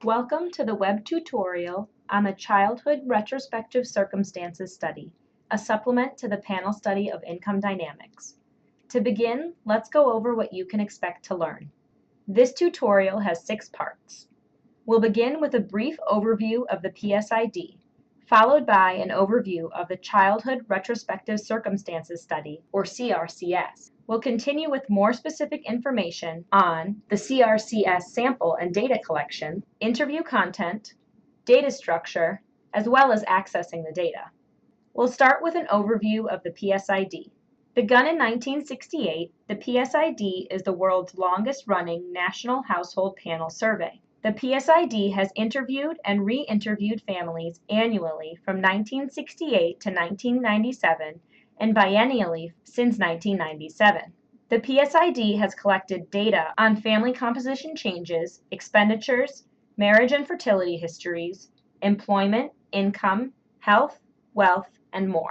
Welcome to the web tutorial on the Childhood Retrospective Circumstances Study, a supplement to the panel study of income dynamics. To begin, let's go over what you can expect to learn. This tutorial has 6 parts. We'll begin with a brief overview of the PSID, followed by an overview of the Childhood Retrospective Circumstances Study, or CRCS. We'll continue with more specific information on the CRCS sample and data collection, interview content, data structure, as well as accessing the data. We'll start with an overview of the PSID. Begun in 1968, the PSID is the world's longest-running national household panel survey. The PSID has interviewed and re-interviewed families annually from 1968 to 1997 and biennially since 1997. The PSID has collected data on family composition changes, expenditures, marriage and fertility histories, employment, income, health, wealth, and more.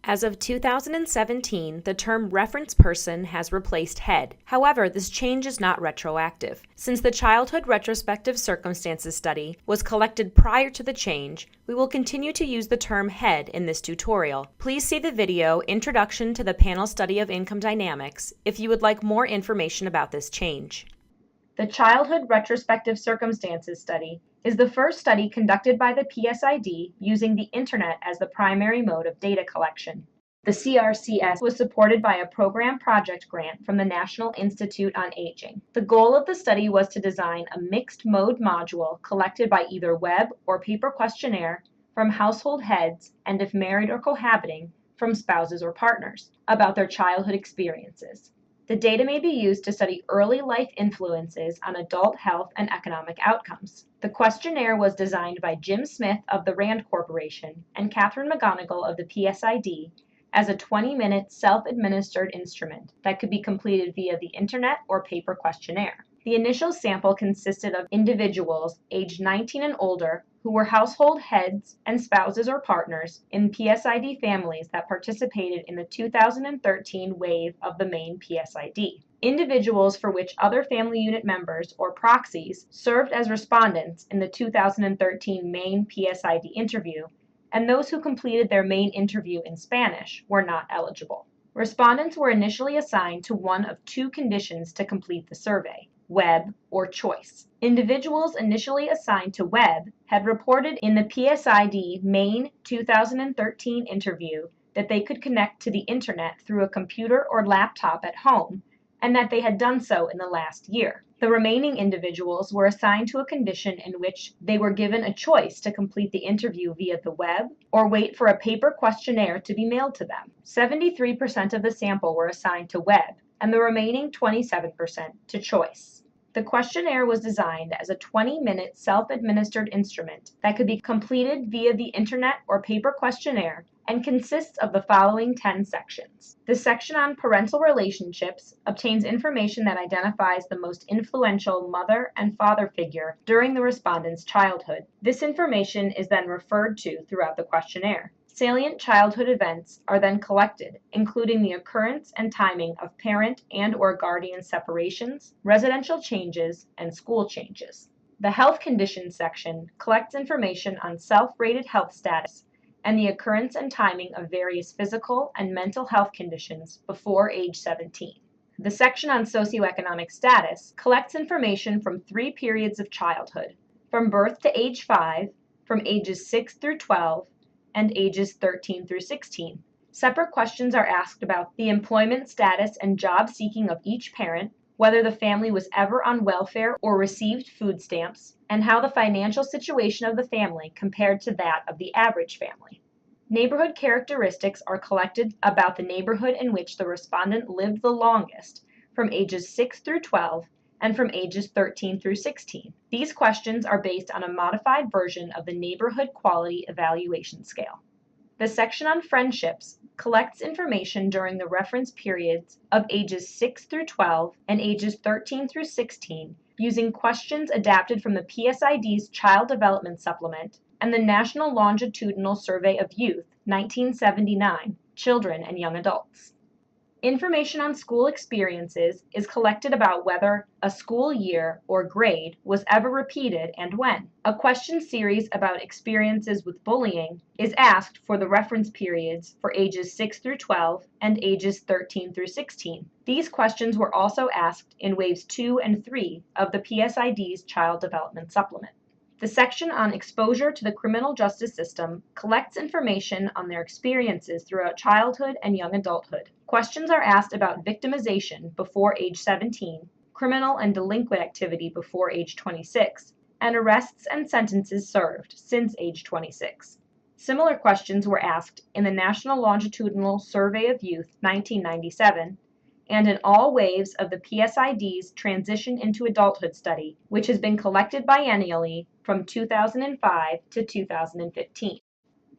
As of 2017, the term reference person has replaced head. However, this change is not retroactive. Since the Childhood Retrospective Circumstances Study was collected prior to the change, we will continue to use the term head in this tutorial. Please see the video Introduction to the Panel Study of Income Dynamics if you would like more information about this change. The Childhood Retrospective Circumstances Study is the first study conducted by the PSID using the Internet as the primary mode of data collection. The CRCS was supported by a program project grant from the National Institute on Aging. The goal of the study was to design a mixed mode module collected by either web or paper questionnaire from household heads and, if married or cohabiting, from spouses or partners about their childhood experiences. The data may be used to study early life influences on adult health and economic outcomes. The questionnaire was designed by Jim Smith of the RAND Corporation and Catherine McGonigal of the PSID as a 20-minute self-administered instrument that could be completed via the internet or paper questionnaire. The initial sample consisted of individuals aged 19 and older who were household heads and spouses or partners in PSID families that participated in the 2013 wave of the main PSID. Individuals for which other family unit members or proxies served as respondents in the 2013 main PSID interview, and those who completed their main interview in Spanish were not eligible. Respondents were initially assigned to one of 2 conditions to complete the survey: web or choice. Individuals initially assigned to web had reported in the PSID main 2013 interview that they could connect to the internet through a computer or laptop at home and that they had done so in the last year. The remaining individuals were assigned to a condition in which they were given a choice to complete the interview via the web or wait for a paper questionnaire to be mailed to them. 73% of the sample were assigned to web and the remaining 27% to choice. The questionnaire was designed as a 20-minute self-administered instrument that could be completed via the internet or paper questionnaire and consists of the following 10 sections. The section on parental relationships obtains information that identifies the most influential mother and father figure during the respondent's childhood. This information is then referred to throughout the questionnaire. Salient childhood events are then collected, including the occurrence and timing of parent and/or guardian separations, residential changes, and school changes. The health conditions section collects information on self-rated health status and the occurrence and timing of various physical and mental health conditions before age 17. The section on socioeconomic status collects information from 3 periods of childhood, from birth to age 5, from ages 6 through 12, and ages 13 through 16. Separate questions are asked about the employment status and job seeking of each parent, whether the family was ever on welfare or received food stamps, and how the financial situation of the family compared to that of the average family. Neighborhood characteristics are collected about the neighborhood in which the respondent lived the longest, from ages 6 through 12, and from ages 13 through 16. These questions are based on a modified version of the Neighborhood Quality Evaluation Scale. The section on friendships collects information during the reference periods of ages 6 through 12 and ages 13 through 16 using questions adapted from the PSID's Child Development Supplement and the National Longitudinal Survey of Youth, 1979, Children and Young Adults. Information on school experiences is collected about whether a school year or grade was ever repeated and when. A question series about experiences with bullying is asked for the reference periods for ages 6 through 12 and ages 13 through 16. These questions were also asked in waves 2 and 3 of the PSID's Child Development Supplement. The section on exposure to the criminal justice system collects information on their experiences throughout childhood and young adulthood. Questions are asked about victimization before age 17, criminal and delinquent activity before age 26, and arrests and sentences served since age 26. Similar questions were asked in the National Longitudinal Survey of Youth 1997 and in all waves of the PSID's Transition into Adulthood study, which has been collected biennially from 2005 to 2015.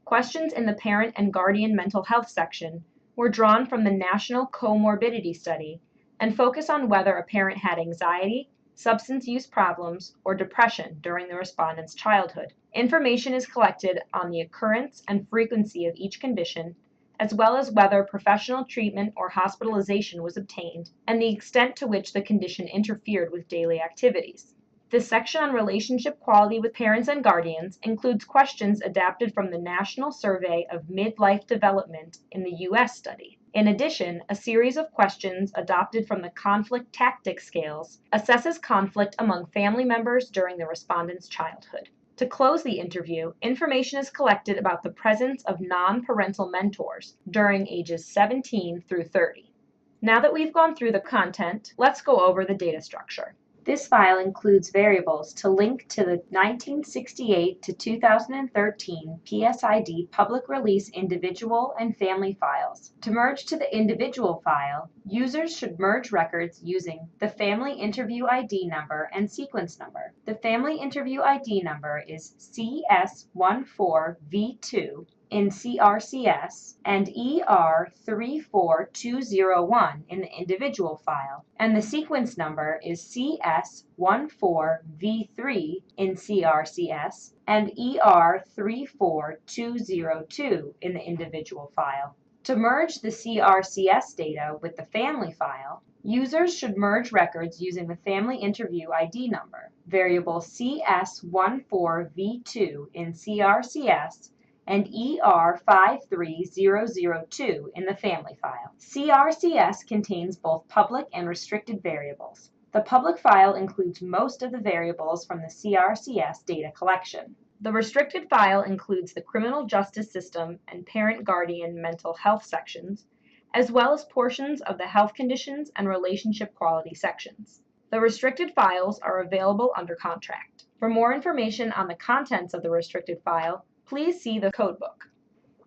Questions in the Parent and Guardian Mental Health section were drawn from the National Comorbidity Study and focus on whether a parent had anxiety, substance use problems, or depression during the respondent's childhood. Information is collected on the occurrence and frequency of each condition, as well as whether professional treatment or hospitalization was obtained, and the extent to which the condition interfered with daily activities. This section on relationship quality with parents and guardians includes questions adapted from the National Survey of Midlife Development in the U.S. study. In addition, a series of questions adopted from the Conflict Tactics Scales assesses conflict among family members during the respondent's childhood. To close the interview, information is collected about the presence of non-parental mentors during ages 17 through 30. Now that we've gone through the content, let's go over the data structure. This file includes variables to link to the 1968 to 2013 PSID public release individual and family files. To merge to the individual file, users should merge records using the Family Interview ID number and sequence number. The Family Interview ID number is CS14V2 in CRCS and ER34201 in the individual file, and the sequence number is CS14V3 in CRCS and ER34202 in the individual file. To merge the CRCS data with the family file, users should merge records using the Family Interview ID number, variable CS14V2 in CRCS and ER53002 in the family file. CRCS contains both public and restricted variables. The public file includes most of the variables from the CRCS data collection. The restricted file includes the criminal justice system and parent-guardian mental health sections, as well as portions of the health conditions and relationship quality sections. The restricted files are available under contract. For more information on the contents of the restricted file, please see the codebook.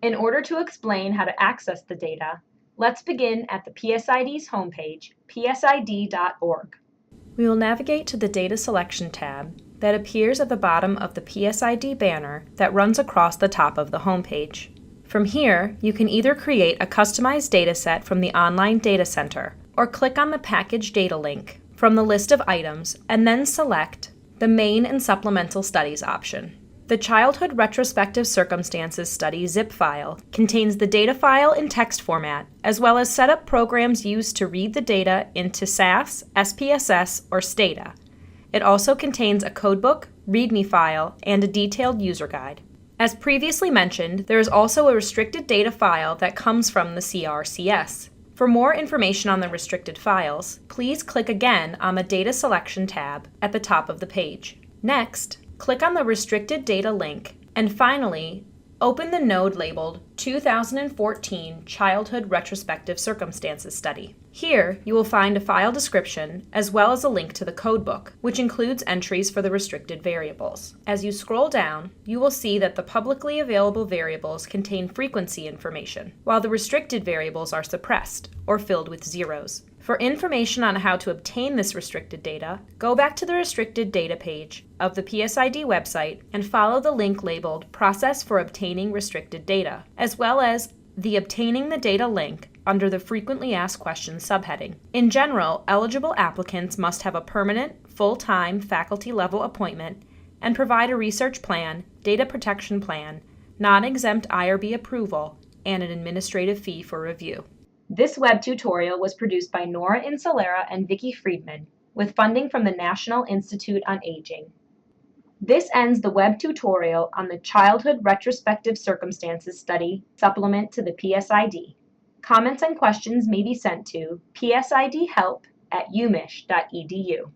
In order to explain how to access the data, let's begin at the PSID's homepage, psid.org. We will navigate to the Data Selection tab that appears at the bottom of the PSID banner that runs across the top of the homepage. From here, you can either create a customized dataset from the Online Data Center or click on the Package Data link from the list of items and then select the Main and Supplemental Studies option. The Childhood Retrospective Circumstances Study zip file contains the data file in text format, as well as setup programs used to read the data into SAS, SPSS, or Stata. It also contains a codebook, README file, and a detailed user guide. As previously mentioned, there is also a restricted data file that comes from the CRCS. For more information on the restricted files, please click again on the Data Selection tab at the top of the page. Next, click on the Restricted Data link, and finally, open the node labeled 2014 Childhood Retrospective Circumstances Study. Here, you will find a file description as well as a link to the codebook, which includes entries for the restricted variables. As you scroll down, you will see that the publicly available variables contain frequency information, while the restricted variables are suppressed or filled with zeros. For information on how to obtain this restricted data, go back to the restricted data page of the PSID website and follow the link labeled Process for Obtaining Restricted Data, as well as the Obtaining the Data link under the Frequently Asked Questions subheading. In general, eligible applicants must have a permanent, full-time faculty-level appointment and provide a research plan, data protection plan, non-exempt IRB approval, and an administrative fee for review. This web tutorial was produced by Nora Insalera and Vicki Friedman, with funding from the National Institute on Aging. This ends the web tutorial on the Childhood Retrospective Circumstances Study supplement to the PSID. Comments and questions may be sent to psidhelp@umich.edu.